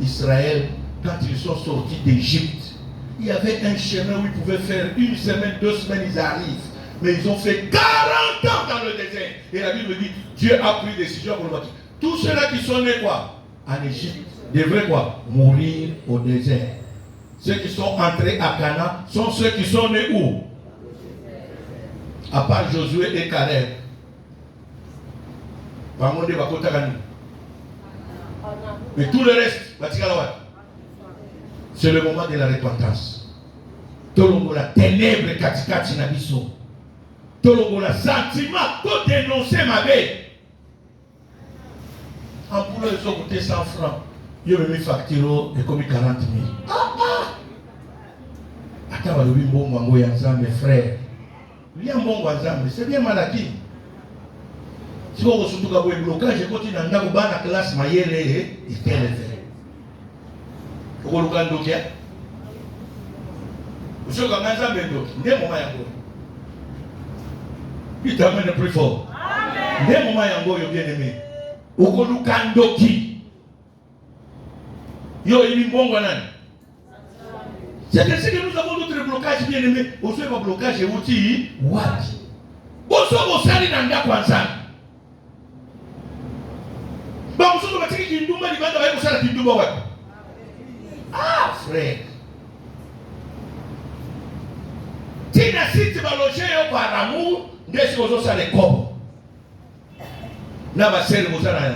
A: Israël, quand ils sont sortis d'Égypte, il y avait un chemin où ils pouvaient faire une semaine, 2 semaines, ils arrivent. Mais ils ont fait 40 ans dans le désert. Et la Bible dit, Dieu a pris décision pour le bâtir. Tous ceux-là qui sont nés quoi? En Égypte, devraient quoi? Mourir au désert. Ceux qui sont entrés à Canaan sont ceux qui sont nés où? À part Josué et Caleb. Mais tout le reste, c'est le moment de la repentance. Tout la ténèbre katikati na biso. Tout le sentiment pour dénoncer ma vie. En pour ils ont coûté 100 francs. Ils ont mis facture et comme 40 000. Attends, mes frères. C'est bien malaki. Si vous avez surtout un blocage, je continue à la classe, je vais vous dire. Vous il t'amène le plus fort. Dès le moment où il bien aimé. C'est ainsi que nous avons notre blocage bien aimé. Au sein de blocage et outil, wapi. Bonsoir, vous allez dans la kwanza. Ah, frère. Si tu vas loger par amour, qu'est-ce que vous allez faire? Là, ma sœur, vous allez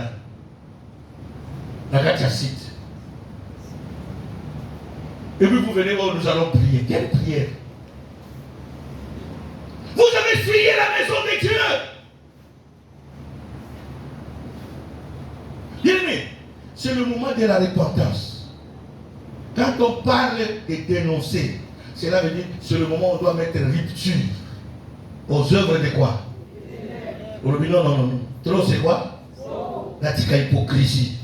A: la site. Et puis vous venez voir, nous allons prier. Quelle prière? Vous avez fuyé la maison de Dieu. Bien-aimé, c'est le moment de la repentance. Quand on parle de dénoncer, cela veut dire c'est le moment où on doit mettre rupture aux œuvres de quoi? Non. Trop c'est quoi? La tika hypocrisie.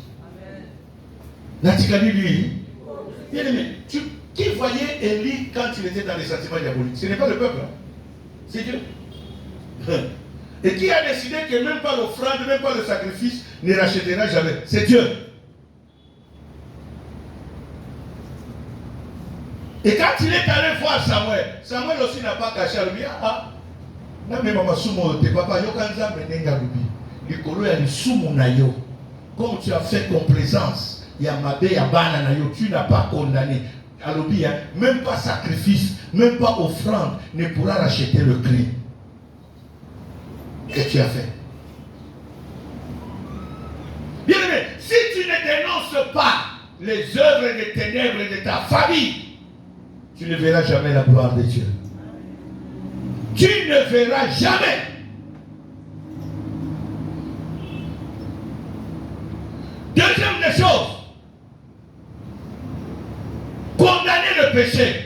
A: La tika lui. Bien-aimé, qui voyait Élie quand il était dans les sentiments diaboliques? Ce n'est pas le peuple, hein? C'est Dieu. Et qui a décidé que même pas l'offrande, même pas le sacrifice ne rachètera jamais? C'est Dieu. Et quand il est allé voir Samuel, Samuel aussi n'a pas caché à lui. Na me mama sumo te papa yo kanza menenga lubi. Likolo ya lisumu na yo. Comme tu as fait complaisance, ya mabe ya bana na yo, tu n'as pas condamné. Alobi, même pas sacrifice, même pas offrande ne pourra racheter le crime que tu as fait. Bien aimé, si tu ne dénonces pas les œuvres des ténèbres de ta famille, tu ne verras jamais la gloire de Dieu. Tu ne verras jamais. Deuxième des choses, condamner le péché.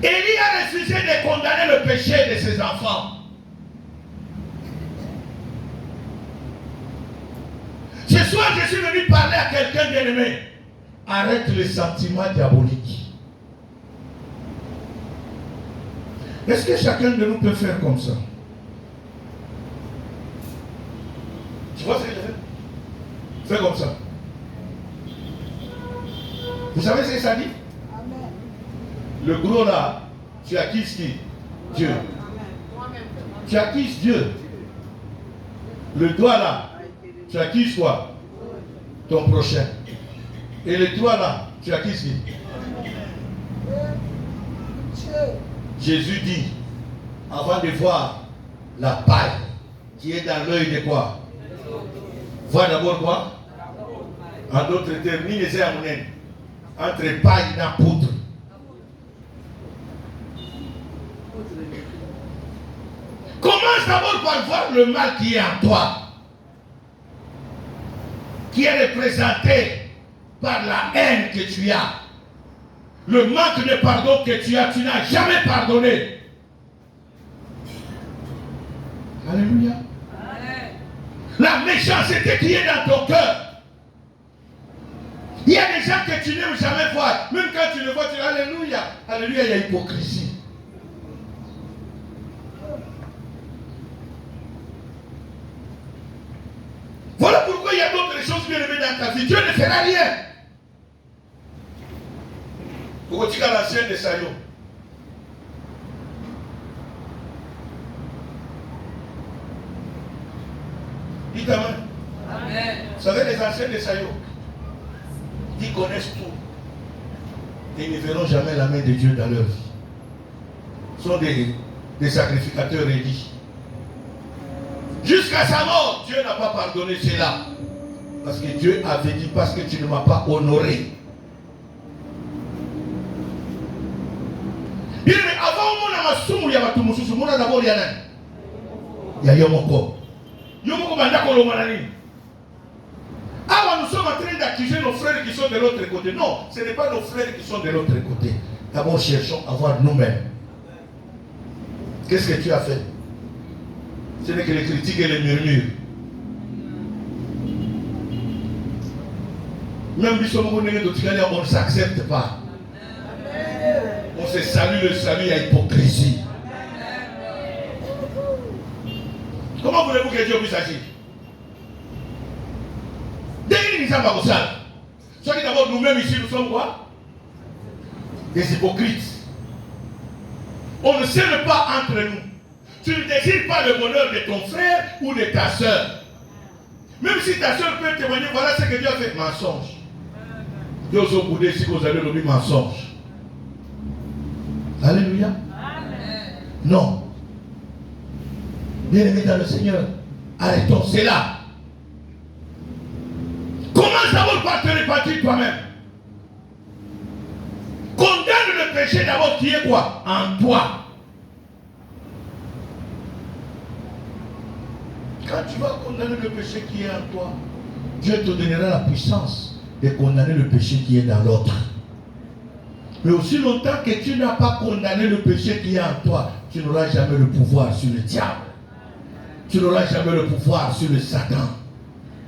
A: Élie a refusé de condamner le péché de ses enfants. Ce soir, je suis venu parler à quelqu'un bien-aimé. Arrête les sentiments diaboliques. Est-ce que chacun de nous peut faire comme ça? Tu vois ce que je fais? Fais comme ça. Vous savez ce que ça dit? Amen. Le gros là, tu acquises qui? Dieu. Amen. Tu acquises Dieu. Le doigt là, tu acquises quoi? Ton prochain. Et les trois là, tu acquises qui? Jésus dit, avant de voir la paille qui est dans l'œil de quoi? Vois d'abord quoi? En d'autres termes, ni les amounènes, entre paille et poudre. Commence d'abord par voir le mal qui est en toi, qui est représenté par la haine que tu as. Le manque de pardon que tu n'as jamais pardonné. Alléluia. Amen. La méchanceté qui est dans ton cœur. Il y a des gens que tu n'aimes jamais voir. Même quand tu le vois, tu dis Alléluia. Alléluia, il y a hypocrisie. Voilà pourquoi il y a d'autres choses bien aimées dans ta vie. Dieu ne fera rien. Pourquoi tu as la chaîne de Sayo? Dites Amen. Amen. Vous savez, les anciens de Sayo, ils connaissent tout. Et ils ne verront jamais la main de Dieu dans leur vie. Ce sont des sacrificateurs rédits. Jusqu'à sa mort, Dieu n'a pas pardonné cela. Parce que Dieu avait dit, parce que tu ne m'as pas honoré. Bien, mais avant, il y a d'abord, il y a Yomoko. Yomoko Bandako Lomanani. Alors nous sommes en train d'accuser nos frères qui sont de l'autre côté. Non, ce n'est pas nos frères qui sont de l'autre côté. D'abord, cherchons à voir nous-mêmes. Qu'est-ce que tu as fait? Ce n'est que les critiques et les murmures. Même on ne s'accepte pas. On se salue, le salut à hypocrisie. Comment voulez-vous que Dieu puisse agir? Soit d'abord nous-mêmes ici, nous sommes quoi? Des hypocrites. On ne s'aime pas entre nous. Tu ne désires pas le bonheur de ton frère ou de ta soeur. Même si ta soeur peut témoigner, voilà ce que Dieu a fait. Mensonge. Dieu a boudé si vous allez le mensonge. Alléluia. Amen. Non. Bien-aimés dans le Seigneur, arrêtons cela. Commence d'abord par te repentir toi-même. Condamne le péché d'abord qui est quoi? En toi. Quand tu vas condamner le péché qui est en toi, Dieu te donnera la puissance de condamner le péché qui est dans l'autre. Mais aussi longtemps que tu n'as pas condamné le péché qui est en toi, tu n'auras jamais le pouvoir sur le diable. Tu n'auras jamais le pouvoir sur le Satan.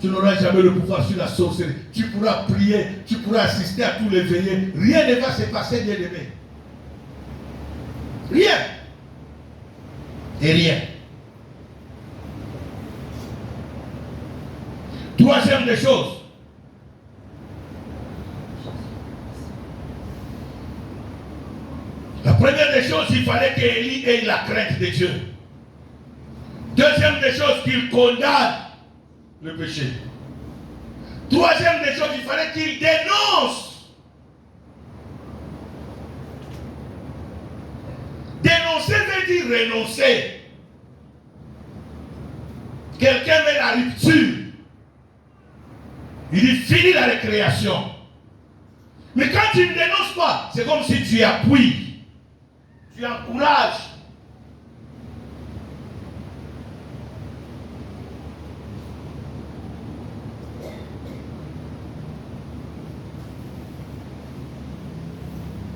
A: Tu n'auras jamais le pouvoir sur la sorcellerie. Tu pourras prier, tu pourras assister à tous les veillées. Rien ne va se passer, bien aimé. Rien. Et rien. Troisième des choses. La première des choses, il fallait qu'Élie ait la crainte de Dieu. Deuxième des choses, qu'il condamne le péché. Troisième des choses, il fallait qu'il dénonce. Dénoncer veut dire renoncer. Quelqu'un met la rupture. Il dit fini la récréation. Mais quand tu ne dénonces pas, c'est comme si tu appuies, tu encourages.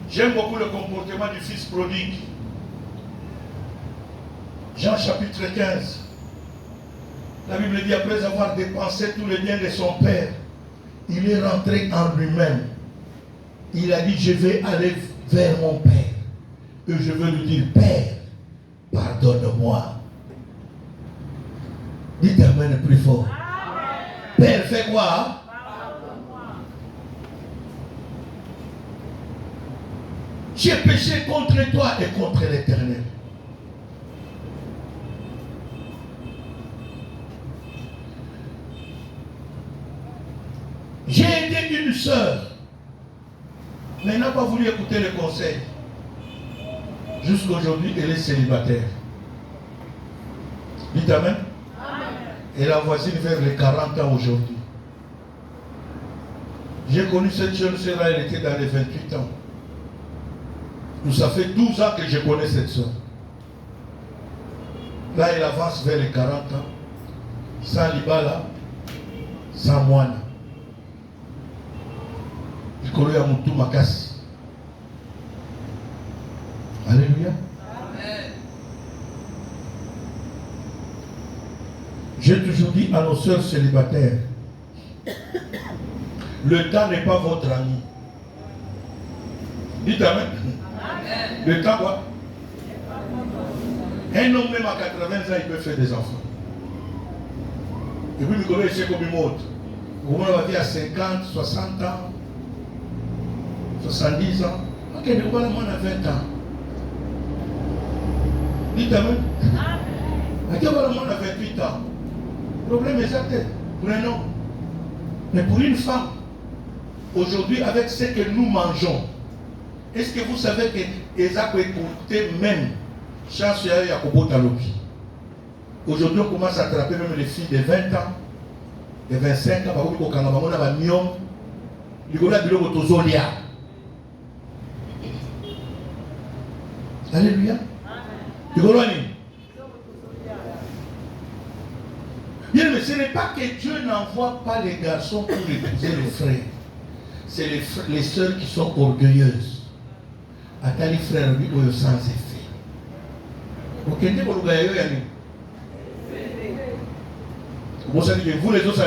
A: J'aime beaucoup le comportement du fils prodigue. Jean chapitre 15. La Bible dit, après avoir dépensé tous les biens de son père, il est rentré en lui-même. Il a dit, je vais aller vers mon père. Et je vais lui dire, Père, pardonne-moi. Dites Amen plus fort. Amen. Père, fais quoi? Pardonne-moi. J'ai péché contre toi et contre l'Éternel. J'ai aidé une sœur, mais elle n'a pas voulu écouter le conseil. Jusqu'aujourd'hui, elle est célibataire. Dites Amen. Amen. Elle a voisine vers les 40 ans aujourd'hui. J'ai connu cette jeune sœur-là, elle était dans les 28 ans. Ça fait 12 ans que je connais cette sœur. Là, elle avance vers les 40 ans, sans libala, sans moine. Il connaît à Moutou Makassi. Alléluia. Amen. J'ai toujours dit à nos sœurs célibataires, le temps n'est pas votre ami. Dites Amen. Amen. Le temps quoi? Un homme même à 80 ans, il peut faire des enfants. Et puis, il connaît chez Komimot. Vous va dire à 50, 60 ans, 70 ans. Ok, nous voilà moins à 20 ans. Dites Amen. Ok, voilà moins à 28 ans. Le problème est ça, prenons. Mais pour une femme, aujourd'hui, avec ce que nous mangeons, est-ce que vous savez que Eza peut écouter même chance à Yakobo Talopi? Aujourd'hui, on commence à attraper même les filles de 20 ans, de 25 ans, parce qu'on a un million, il y a des Alléluia. Bien, mais ce n'est pas que Dieu n'envoie pas les garçons pour épouser les frères. C'est les sœurs qui sont orgueilleuses. Attends les frères, lui, au sans effet. Vous les autres,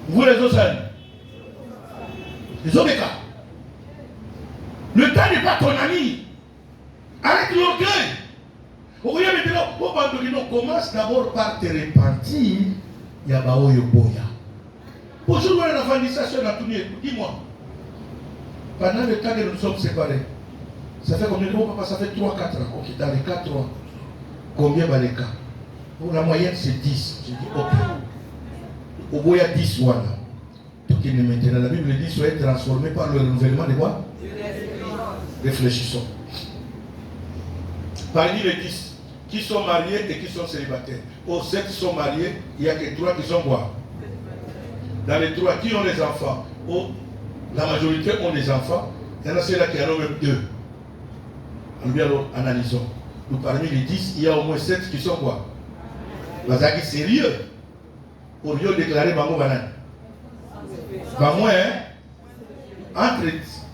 A: vous les autres, les autres cas. Le temps n'est pas ton ami. Arrête l'orgueil. On commence d'abord par te repentir. Bonjour, la vandisation a tout dit. Dis-moi. Pendant le temps que nous sommes séparés, ça fait combien de temps, papa? Ça fait 3-4 ans. Ok, dans les 4 ans. Combien va les cas? Pour la moyenne, c'est 10. J'ai dit, ok. Au bout, il y a 10 voilà. Maintenant, la Bible dit soyez transformés par le renouvellement de quoi? Réfléchissons. Parmi les 10 qui sont mariés et qui sont célibataires, aux 7 qui sont mariés, il n'y a que 3 qui sont quoi? Dans les 3 qui ont les enfants, la majorité ont des enfants, il y en a ceux-là qui en ont même 2. Alors analysons. Donc, parmi les 10, il y a au moins 7 qui sont quoi? Bazaki sérieux pour mieux déclarer Bango Banane. Pas moins, hein?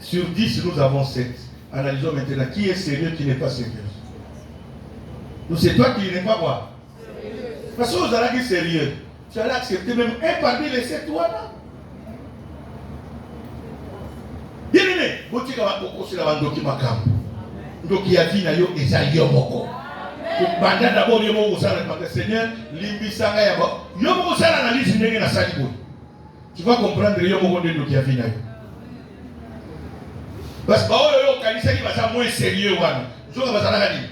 A: Sur 10, nous avons 7. Analysons maintenant qui est sérieux, qui n'est pas sérieux. Donc c'est toi qui n'es pas quoi? Parce que vous allez être sérieux. Tu allais accepter même un parmi les 7 toi là. Bien aimé, vous dites que vous avez un document. Donc il y a vie, il y a moko. Pendant d'abord, il y a un Seigneur, l'imbissanga yabo. Il y a un analyse n'est pas sali. Tu vas comprendre, il y a un qui a fini. Parce que il y a un qui va moins sérieux. Je vais vous dire.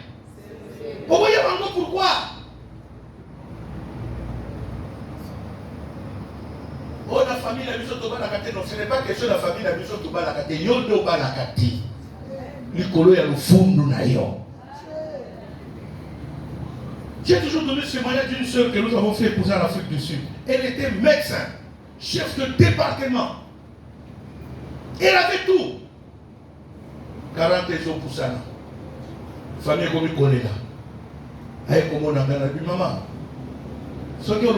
A: Pourquoi il y a un pourquoi? Oh, la famille la maison toba la kate, non, ce n'est pas question de la famille la maison toba la kate. Yondo ba la kate. Likolo ya le fond na yo. J'ai toujours donné ce témoignage d'une sœur que nous avons fait épouser en Afrique du Sud. Elle était médecin, chef de département. Elle avait tout. 40 ans pour ça. Famille comme il connaît là. Aïe, comme on a dit, maman.